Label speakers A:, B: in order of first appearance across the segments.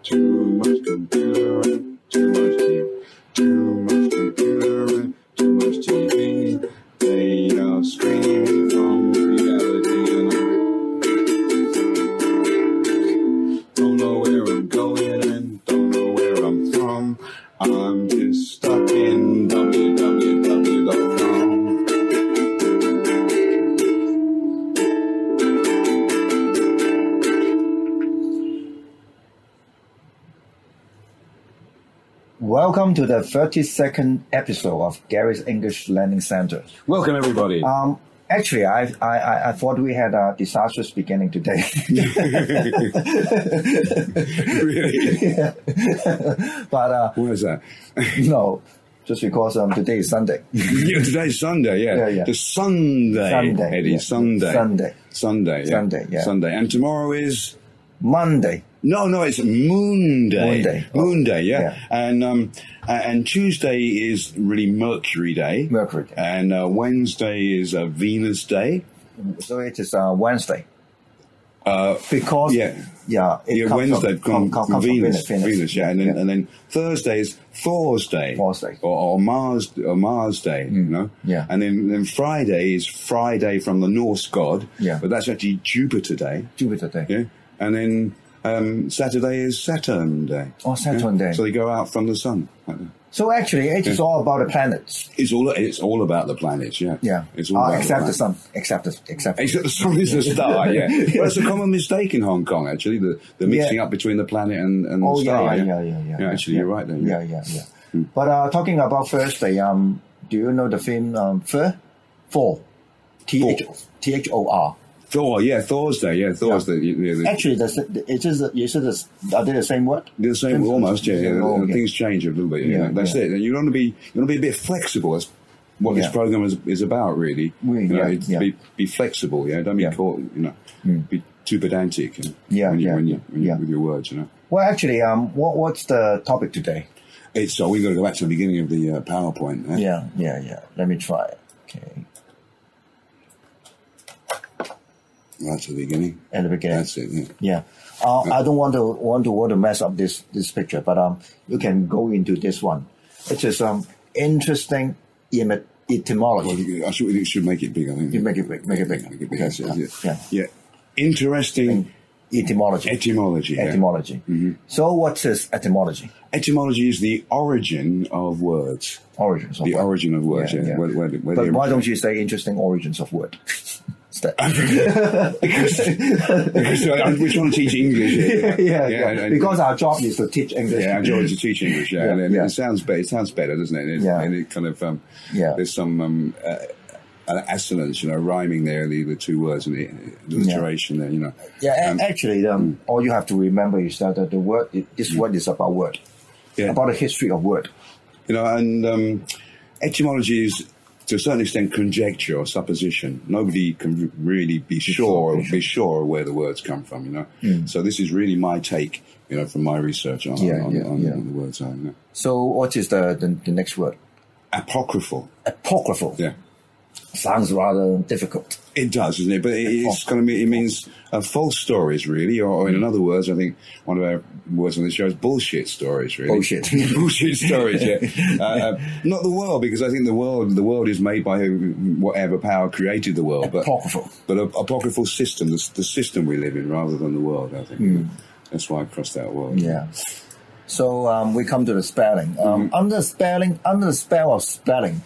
A: Too much computer and too much TV. Too much computer and too much TV. They are screaming from reality and I don't know where I'm going and don't know where I'm from. I'm just stuck in www.com.
B: Welcome to the 32nd episode of Gary's English Learning Center.
A: Welcome, everybody.
B: Actually, I thought we had a disastrous beginning today.
A: Really?
B: Yeah. But
A: Why is that?
B: no, just because today is Sunday.
A: Yeah, today's Sunday, yeah.
B: Yeah.
A: The Sunday, Eddie,
B: yeah.
A: Sunday.
B: Sunday, yeah.
A: Sunday. And tomorrow is?
B: Monday.
A: No, it's Moonday. Moonday, yeah. And Tuesday is really Mercury Day. And Wednesday is Venus Day.
B: So it is Wednesday. Because
A: Wednesday
B: comes from Venus.
A: Yeah. And then Thursday is Thor's Day. Or Mars Day, you know.
B: Yeah.
A: And then Friday is Friday from the Norse god.
B: Yeah.
A: But that's actually Jupiter Day. Yeah. And then Saturday is Saturn Day.
B: Oh, Saturn Day.
A: So they go out from the sun.
B: So actually, it is all about the planets.
A: It's all about the planets, yeah.
B: Yeah.
A: It's all about
B: except the sun. Except the
A: sun is a star, yeah. Well, it's a common mistake in Hong Kong, actually, the mixing up between the planet and the star.
B: Yeah.
A: Actually, you're right there.
B: Yeah. But talking about Thursday, do you know the film Thor? Thor.
A: Thor, yeah, Thor's Day, yeah, Thor's Day. Yeah.
B: Actually, are they the same word?
A: They're the same, almost, yeah.
B: Okay.
A: Things change a little bit.
B: Yeah,
A: that's it. And you want to be a bit flexible. That's what this program is about, really. Be flexible, yeah. Don't be caught, be too pedantic. When you with your words, you know.
B: Well, actually, what's the topic today?
A: We've got to go back to the beginning of the PowerPoint. Eh?
B: Yeah. Let me try it. Okay.
A: Right to the beginning.
B: At the beginning.
A: That's it.
B: Yeah. I don't want to mess up this picture, but you can go into this one. It is interesting etymology.
A: Well, I should make it big. I think
B: you make it big.
A: Yeah. Interesting
B: etymology.
A: Etymology.
B: Mm-hmm. So what is etymology?
A: Etymology is the origin of words.
B: Origin of words.
A: Yeah.
B: But why don't you say interesting origins of words?
A: because we're trying to teach English here.
B: Yeah. Because our job is to teach English.
A: Yeah, our job is to teach English. It sounds better. It sounds better, doesn't it? And it kind of there's some assonance, rhyming there. The two words and the alliteration there,
B: Yeah, actually, all you have to remember is that the word. This word is about word. Yeah. About the history of word.
A: And etymology is, to a certain extent, conjecture or supposition. Nobody can really be sure where the words come from, So this is really my take, from my research on the words.
B: So what is the next word?
A: Apocryphal.
B: Apocryphal.
A: Yeah.
B: Sounds rather difficult.
A: It does, doesn't it? But it means false stories, really, or in other words, I think one of our words on this show is bullshit stories, really. Bullshit stories, yeah. Not the world, because I think the world is made by whatever power created the world.
B: Apocryphal.
A: But an apocryphal system, the system we live in, rather than the world, I think. That's why I crossed out world.
B: Yeah. So we come to the spelling. Under the spell of spelling,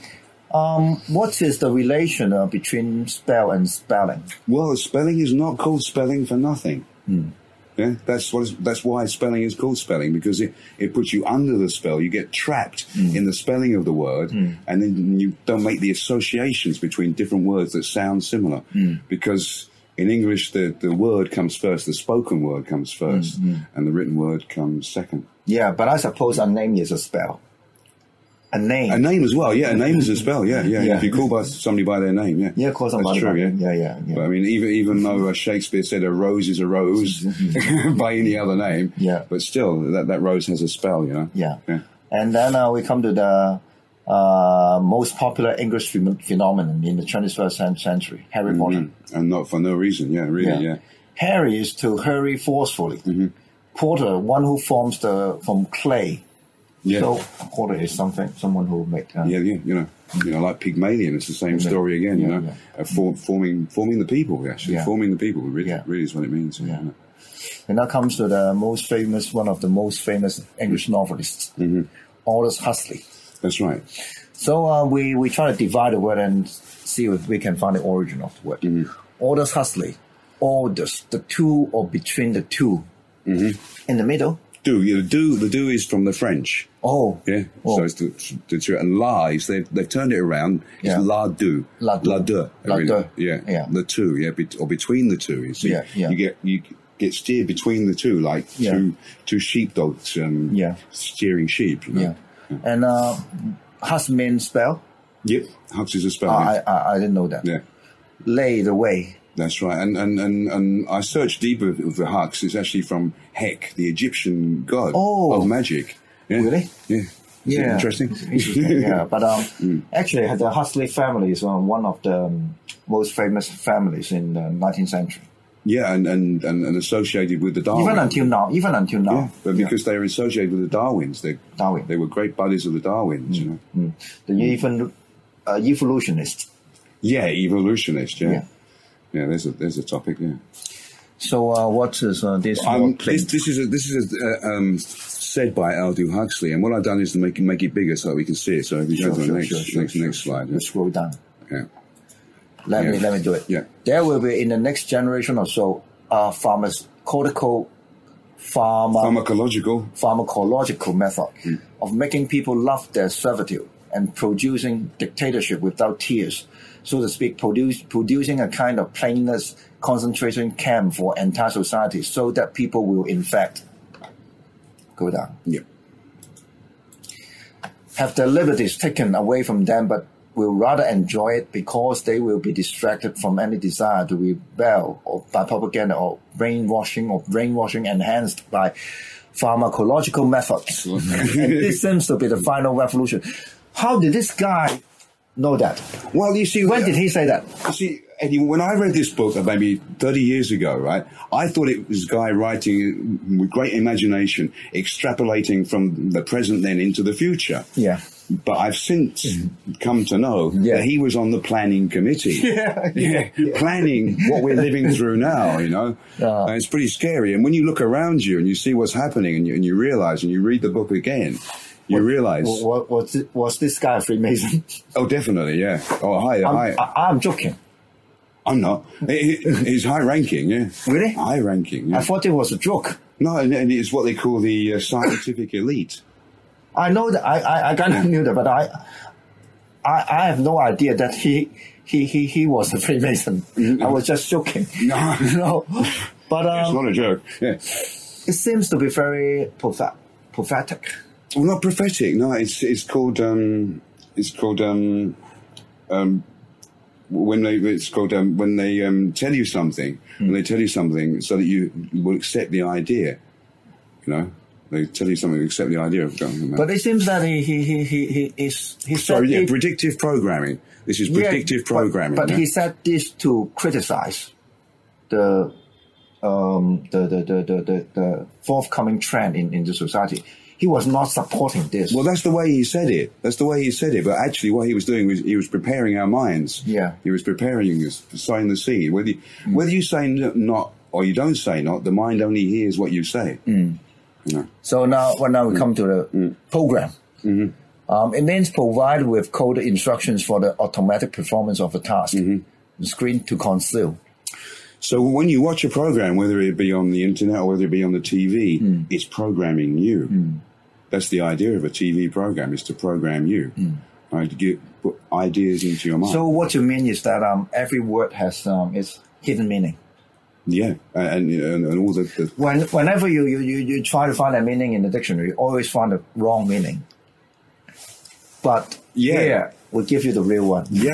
B: what is the relation between spell and spelling?
A: Well, spelling is not called spelling for nothing. Yeah, that's why spelling is called spelling, because it puts you under the spell. You get trapped in the spelling of the word, and then you don't make the associations between different words that sound similar. Because in English, the word comes first, the spoken word comes first, and the written word comes second.
B: Yeah, but I suppose a name is a spell. A name
A: as well, yeah. A name is a spell, yeah. If you call somebody by their name, yeah.
B: Yeah, call somebody by their name. Yeah.
A: But I mean, even though Shakespeare said a rose is a rose by any other name, but still, that rose has a spell,
B: Yeah. And then we come to the most popular English phenomenon in the 21st century, Harry Potter.
A: And not for no reason, yeah.
B: Harry is to hurry forcefully. porter, one who forms from clay.
A: Yeah.
B: So porter is someone who make.
A: Like Pygmalion, it's the same story again. Forming the people. Actually, forming the people. Really is what it means.
B: Yeah. And now comes to one of the most famous English novelists, Aldous Huxley.
A: That's right.
B: So we try to divide the word and see if we can find the origin of the word. Aldous Huxley. Aldous, the two or between the two. In the middle.
A: The do is from the French.
B: Oh.
A: Yeah.
B: Oh.
A: So it's the two. And la is, they've turned it around. It's la deux.
B: La deux.
A: Yeah. The two, or between the two. So you get steered between the two, like two sheepdogs steering sheep.
B: And Hux means spell?
A: Yep. Hux is a spell.
B: I didn't know that.
A: Yeah.
B: Lay the way.
A: That's right. And I searched deeper with the Hux. It's actually from Hek, the Egyptian god of magic. Yeah.
B: Really?
A: Yeah.
B: Yeah.
A: Interesting.
B: Yeah. But actually, the Huxley family is one of the most famous families in the 19th century.
A: Yeah, and associated with the Darwins.
B: Even until now.
A: Yeah, but because they were associated with the Darwins. They were great buddies of the Darwins,
B: The evolutionists.
A: Yeah, evolutionists, yeah. Yeah, there's a topic, yeah.
B: So what is this?
A: This is said by Aldous Huxley, and what I've done is to make it bigger so we can see it. So if you go to the next slide.
B: Let's scroll down.
A: Yeah.
B: Let me do it.
A: Yeah.
B: There will be in the next generation or so pharmacological method of making people love their servitude and producing dictatorship without tears, so to speak, producing a kind of plainness concentration camp for entire society, so that people will in fact go down.
A: Yeah.
B: Have their liberties taken away from them, but will rather enjoy it because they will be distracted from any desire to rebel or by propaganda or brainwashing enhanced by pharmacological methods. And this seems to be the final revolution. How did this guy know that?
A: Well, you see,
B: when did he say that?
A: You see, Eddie, when I read this book maybe 30 years ago, right, I thought it was a guy writing with great imagination, extrapolating from the present then into the future.
B: Yeah.
A: But I've since come to know that he was on the planning committee. Planning what we're living through now, And it's pretty scary. And when you look around you and you see what's happening and you realize, and you read the book again, you realize.
B: Was this guy a Freemason?
A: Oh, definitely, yeah. Oh,
B: I'm joking.
A: I'm not. He's high ranking, yeah.
B: Really?
A: High ranking, yeah.
B: I thought it was a joke.
A: No, and it's what they call the scientific elite.
B: I know that I kind of knew that, but I have no idea that he was a Freemason. I was just joking.
A: No.
B: But
A: it's not a joke. Yeah.
B: It seems to be very prophetic.
A: Well, not prophetic. No, it's called when they tell you something. When they tell you something, so that you will accept the idea. They tell you something to accept the idea of going.
B: But it seems that he
A: predictive programming. This is predictive programming.
B: But he said this to criticize the forthcoming trend in the society. He was not supporting this.
A: Well, that's the way he said it. But actually, what he was doing was he was preparing our minds.
B: Yeah.
A: He was preparing us, sowing the seed. Whether you say not or you don't say not, the mind only hears what you say.
B: So now we come to the program. It means provide with coded instructions for the automatic performance of a task. The screen to conceal.
A: So when you watch a program, whether it be on the internet or whether it be on the TV, it's programming you. That's the idea of a TV program, is to program you. Right, to put ideas into your mind.
B: So what you mean is that every word has its hidden meaning.
A: Yeah, and all the
B: whenever you try to find a meaning in the dictionary, you always find the wrong meaning. But here will give you the real one.
A: And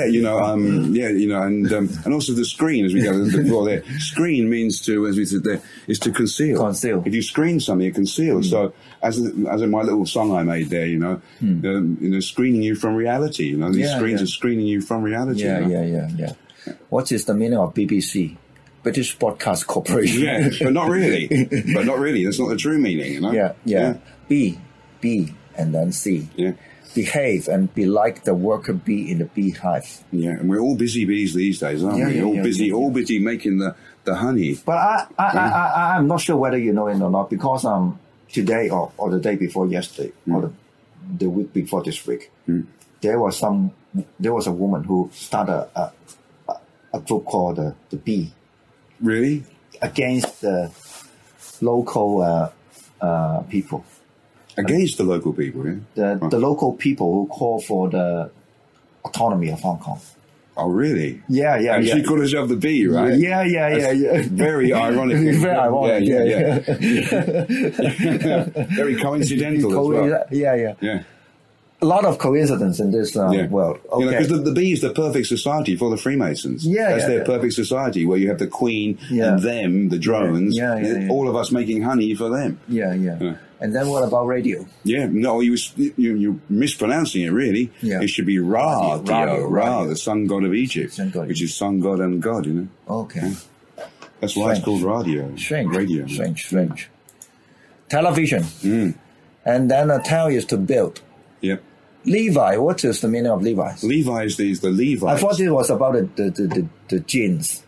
A: also the screen, as we go there. Screen means to, as we said there, is to conceal.
B: Conceal.
A: If you screen something, it conceals. So as in my little song I made there, screening you from reality. These screens are screening you from reality.
B: Yeah. What is the meaning of BBC? British Broadcast Corporation.
A: Yeah, but not really. But not really. That's not the true meaning, you know?
B: Yeah. Be, and then C.
A: Yeah.
B: Behave and be like the worker bee in the beehive.
A: Yeah, and we're all busy bees these days, aren't we? All busy making the honey.
B: But I'm not sure whether you know it or not, because today or the day before yesterday or the week before this week, there was a woman who started a group called the Bee.
A: Really?
B: Against the local people.
A: Against the local people, yeah?
B: The local people who call for the autonomy of Hong Kong.
A: Oh, really?
B: Yeah.
A: And she called herself the Bee, right?
B: Yeah.
A: Very ironic.
B: Very ironic. Yeah.
A: Very coincidental as well.
B: Yeah. A lot of coincidence in this world. Okay.
A: Because the Bee is the perfect society for the Freemasons. That's their perfect society, where you have the Queen and them, the drones, all of us making honey for them.
B: Yeah. And then what about radio?
A: Yeah, no, you're mispronouncing it, really.
B: Yeah.
A: It should be Ra, the sun god of Egypt, which is sun god and god, you know.
B: Okay.
A: Yeah. That's why it's called radio. Radio.
B: Strange. Television. And then a tell is to build.
A: Yep.
B: Levi, what is the meaning of Levi?
A: Levi is the Levites.
B: I thought it was about the jeans.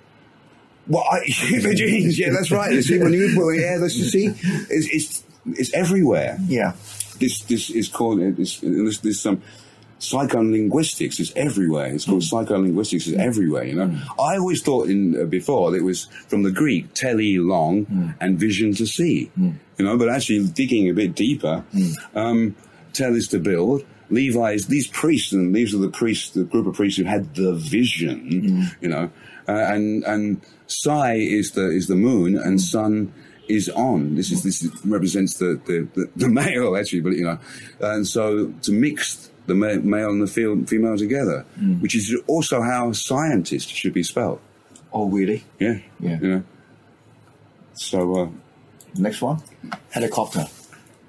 A: Well, the jeans, yeah, that's right. See, when you put it's everywhere.
B: Yeah.
A: This is called this psycholinguistics is everywhere. It's called psycholinguistics is everywhere, you know. I always thought before that it was from the Greek, tele, long, and vision to see, you know, but actually digging a bit deeper, tel is to build. Levi is these priests, and these are the group of priests who had the vision, you know, and Psi is the moon, and sun is on. This represents the male, actually, but you know, and so to mix the male and the female together, which is also how scientist should be spelled.
B: Oh, really?
A: Yeah. You know. So
B: next one, helicopter.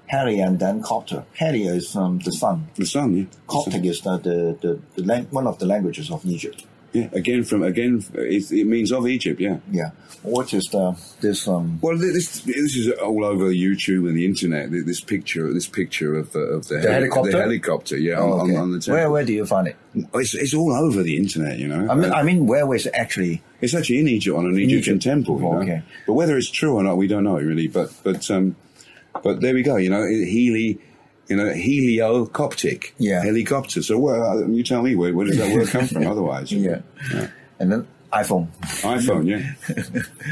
B: Heli and then copter. Heli is the sun.
A: The sun, yeah.
B: Coptic is one of the languages of Egypt.
A: Yeah, it means of Egypt. Yeah.
B: Yeah. What is this?
A: Well, this is all over YouTube and the internet. This picture of the
B: helicopter.
A: The helicopter. Yeah.
B: Okay.
A: On the temple.
B: Where do you find it?
A: It's all over the internet. You know.
B: I mean, where is it actually?
A: It's actually in Egypt on an Egyptian temple. You know?
B: Okay.
A: But whether it's true or not, we don't know really. But there we go. You know, heliocoptic.
B: Yeah.
A: Helicopter. So you tell me where does that word come from? Otherwise.
B: Yeah. And then iPhone.
A: Yeah.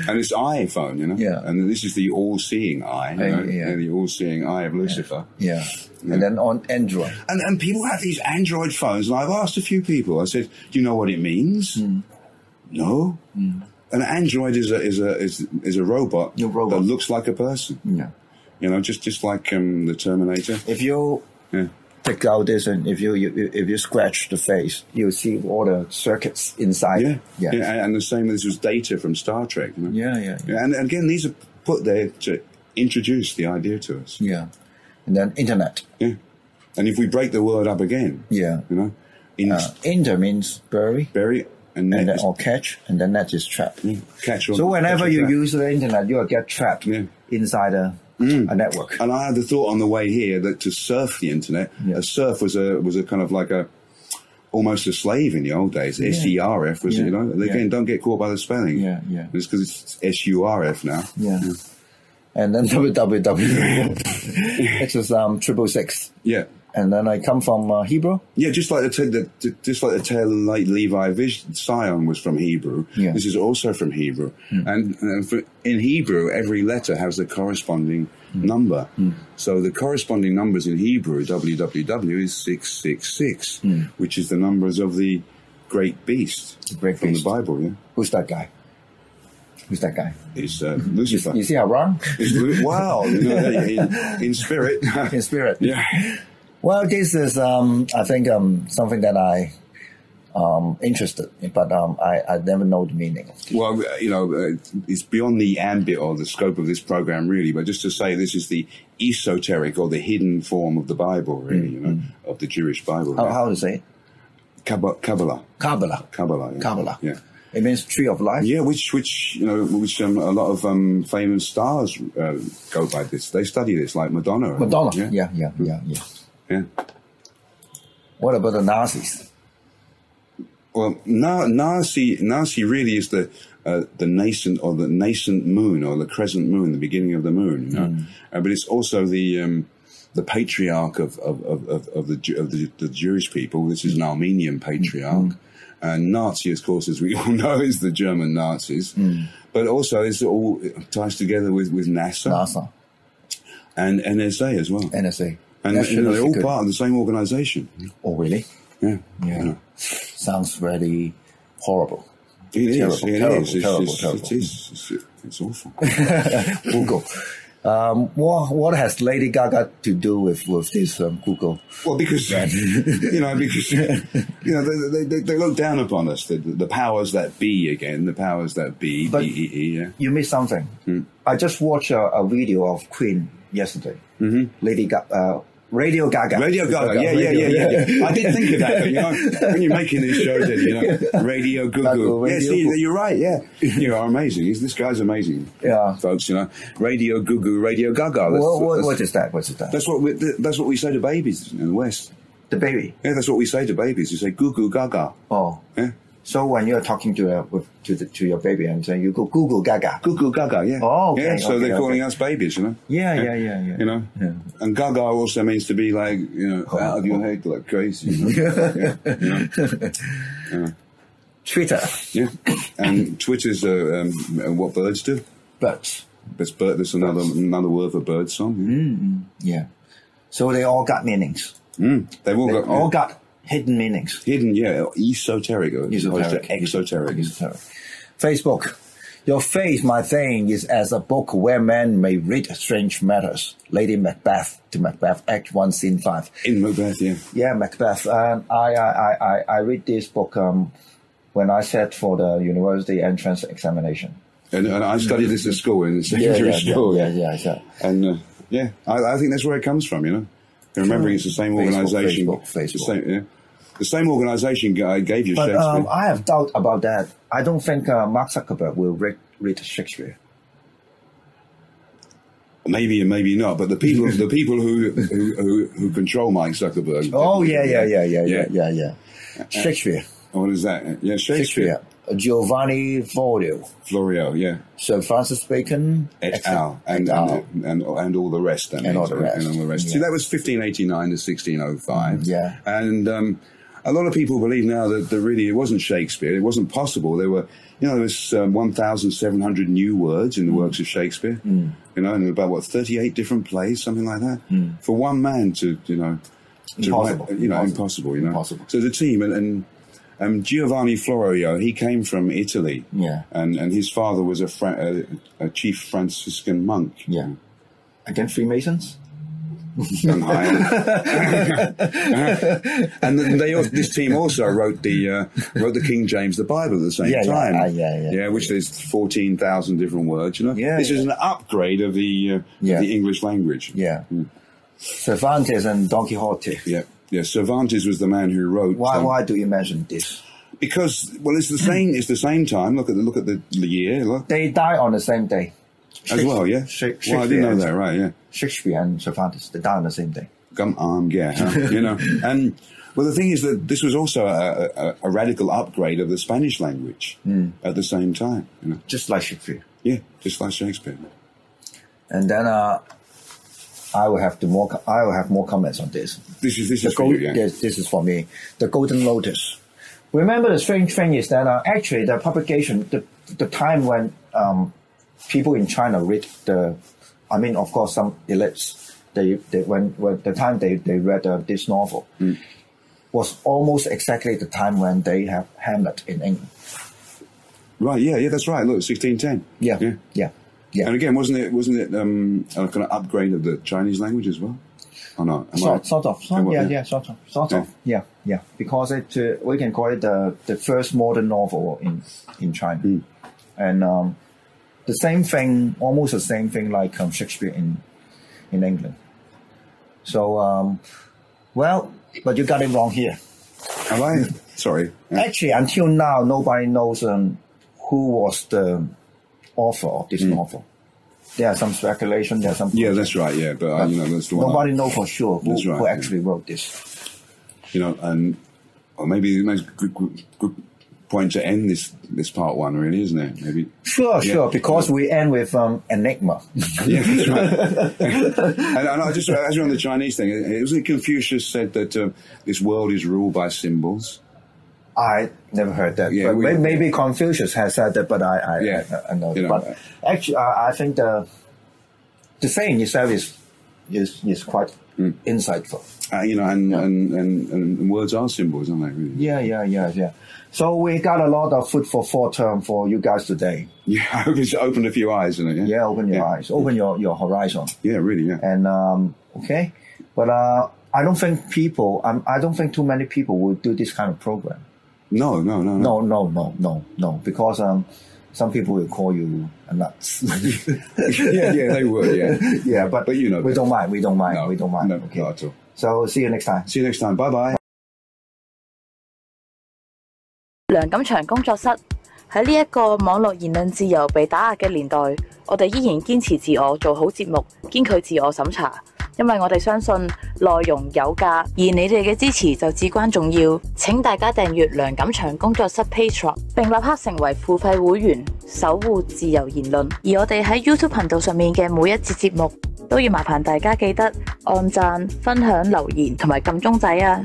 A: And it's iPhone, you know.
B: Yeah.
A: And this is the all-seeing eye. You know? The all-seeing eye of Lucifer.
B: Yeah. And then on Android.
A: And people have these Android phones, and I've asked a few people. I said, "Do you know what it means?" No. An Android is a robot that looks like a person.
B: Yeah.
A: You know, just like the Terminator.
B: If you take out this and if you scratch the face, you'll see all the circuits inside.
A: Yeah. And the same. This was data from Star Trek. You know?
B: Yeah.
A: And again, these are put there to introduce the idea to us.
B: Yeah. And then internet.
A: Yeah. And if we break the word up again.
B: Yeah.
A: You know.
B: Inter means bury.
A: And
B: then, or catch, and then net is trap.
A: Catch.
B: So whenever you use the internet, you will get trapped inside a network.
A: And I had the thought on the way here that to surf the internet, a surf was a kind of like almost a slave in the old days. SERF was, you know. Again, don't get caught by the spelling.
B: Yeah.
A: It's because it's SURF now.
B: Yeah. And then www. It was 666.
A: Yeah.
B: And then I come from Hebrew.
A: Yeah, just like the tale like Levi Sion was from Hebrew.
B: Yeah.
A: This is also from Hebrew, and in Hebrew, every letter has a corresponding number. So the corresponding numbers in Hebrew, www, is 666, which is the numbers of the great beast from the Bible. Yeah.
B: Who's that guy?
A: It's Lucifer.
B: You see how wrong?
A: Wow, you know, in spirit.
B: In spirit.
A: Yeah.
B: Well, this is, I think, something that I interested in, but I never know the meaning.
A: Well, you know, it's beyond the ambit or the scope of this program, really. But just to say, this is the esoteric or the hidden form of the Bible, really, you know, of the Jewish Bible.
B: How to say it?
A: Kabbalah.
B: Kabbalah.
A: Yeah.
B: It means tree of life?
A: Yeah, which a lot of famous stars go by this. They study this, like Madonna.
B: Madonna, yeah. What about the Nazis?
A: Well, Nazi really is the nascent moon or the crescent moon, the beginning of the moon. You know? But it's also the patriarch of the Jewish people. This is an Armenian patriarch. And Nazi, of course, as we all know, is the German Nazis. But also, this all ties together with NASA. And NSA as well.
B: NSA.
A: And they're all part of the same organization.
B: Oh, really?
A: Yeah.
B: Sounds very horrible.
A: It is.
B: Terrible.
A: It's awful.
B: Google. What has Lady Gaga to do with this Google?
A: Well, because they look down upon us, the powers that be again, the powers that be.
B: But
A: yeah.
B: You missed something. I just watched a video of Queen yesterday. Lady Gaga. Radio Gaga.
A: Yeah. I did think of that, but when you're making these shows, Radio Gugu. You're right, yeah. You are amazing. This guy's amazing.
B: Yeah.
A: Folks, Radio Gugu, Radio Gaga.
B: What is that?
A: That's what we say to babies in the West.
B: The baby?
A: Yeah, that's what we say to babies. We say Gugu Gaga.
B: Oh.
A: Yeah.
B: So when you're talking to your baby and saying you go Google Gaga.
A: Google Gaga, yeah.
B: Oh, okay.
A: Yeah, so they're calling us babies,
B: Yeah.
A: And Gaga also means to be like, out of your head like crazy.
B: Twitter.
A: Yeah. And Twitter's what birds do.
B: Birds.
A: That's another word for bird song.
B: Yeah. So they all got meanings.
A: They've all
B: got hidden meanings.
A: Hidden, yeah. Esoteric.
B: Exoteric. Facebook. Your faith, my thing, is as a book where men may read strange matters. Lady Macbeth to Macbeth, Act 1, Scene 5.
A: In Macbeth, yeah.
B: Yeah, Macbeth. And I read this book when I sat for the university entrance examination.
A: And I studied this at school, in secondary school.
B: Yeah.
A: And, I think that's where it comes from, Remembering it's the same organisation.
B: Facebook.
A: The same organisation gave you Shakespeare.
B: But I have doubt about that. I don't think Mark Zuckerberg will read Shakespeare.
A: Maybe and maybe not. But the people who control Mark Zuckerberg.
B: Oh yeah. Shakespeare.
A: What is that? Yeah, Shakespeare.
B: Giovanni Florio,
A: yeah.
B: Sir Francis Bacon,
A: et al. And all the rest.
B: And all the rest.
A: Yeah. See, that was 1589 to 1605.
B: Yeah.
A: And a lot of people believe now that really it wasn't Shakespeare. It wasn't possible. There was 1,700 new words in the works of Shakespeare. And about 38 different plays, something like that. For one man to
B: impossible.
A: Write, impossible.
B: Impossible.
A: So the team and Giovanni Florio, he came from Italy.
B: Yeah.
A: And his father was a chief Franciscan monk.
B: Yeah. Against Freemasons?
A: And this team also wrote the King James the Bible at the same time. Yeah, which there's 14,000 different words. This is an upgrade of the English language.
B: Yeah. Cervantes and Don Quixote.
A: Yeah. Yeah, Cervantes was the man who wrote.
B: Why do you mention this?
A: Because it's the same. It's the same time. Look at the year. Look.
B: They die on the same day.
A: As well, yeah. Well, I didn't know that, right? Yeah.
B: Shakespeare and Cervantes, they die on the same day.
A: And the thing is that this was also a radical upgrade of the Spanish language at the same time.
B: Just like Shakespeare.
A: Yeah, just like Shakespeare.
B: And then I will have more comments on this.
A: This is for you, yeah.
B: Yes, this is for me. The Golden Lotus. Remember, the strange thing is that actually the publication, the time when people in China read of course, some elites, when the time they read this novel was almost exactly the time when they have Hamlet in England.
A: Right. Yeah. That's right. Look, 1610.
B: Yeah.
A: And again, wasn't it a kind of upgrade of the Chinese language as well? Or not?
B: Sort of. Yeah. Because we can call it the first modern novel in China, and almost the same thing like Shakespeare in England. So but you got it wrong here.
A: Have I? Sorry.
B: Actually, until now, nobody knows who was the author of this novel. There are some speculation. There are some.
A: Yeah, that's right. Yeah, but that's the one.
B: Nobody knows for sure who actually wrote this.
A: Or maybe the good point to end this part one, really, isn't it? Maybe.
B: Sure. Because we end with enigma.
A: Yeah, that's right. and I just as you're on the Chinese thing, it wasn't Confucius said that this world is ruled by symbols.
B: I never heard that.
A: Yeah,
B: but maybe Confucius has said that, but I know. But actually, I think the saying itself is quite insightful.
A: And words are symbols, aren't they? Really?
B: Yeah. So we got a lot of food for thought for you guys today.
A: Yeah, I hope it's opened a few eyes, isn't it?
B: Yeah, open your eyes, open your horizon.
A: Yeah, really. Yeah.
B: And okay, but I don't think too many people will do this kind of program.
A: No.
B: Because some people will call you nuts.
A: yeah, they would. Yeah,
B: yeah, but we don't mind. We don't mind.
A: No,
B: okay.
A: not at all.
B: So see you next time.
A: See you next time. Bye bye.
C: 梁錦祥工作室喺呢一個網絡言論自由被打壓嘅年代，我哋依然堅持自我，做好節目，堅拒自我審查，因為我哋相信內容有價，而你哋嘅支持就至關重要。請大家訂閱梁錦祥工作室 Patreon， 並立刻成為付費會員，守護自由言論。而我哋喺 YouTube 頻道上面嘅每一節節目，都要麻煩大家記得按讚、分享、留言同埋撳鐘仔啊！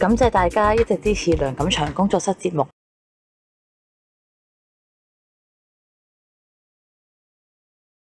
C: 感謝大家一直支持梁錦祥工作室節目。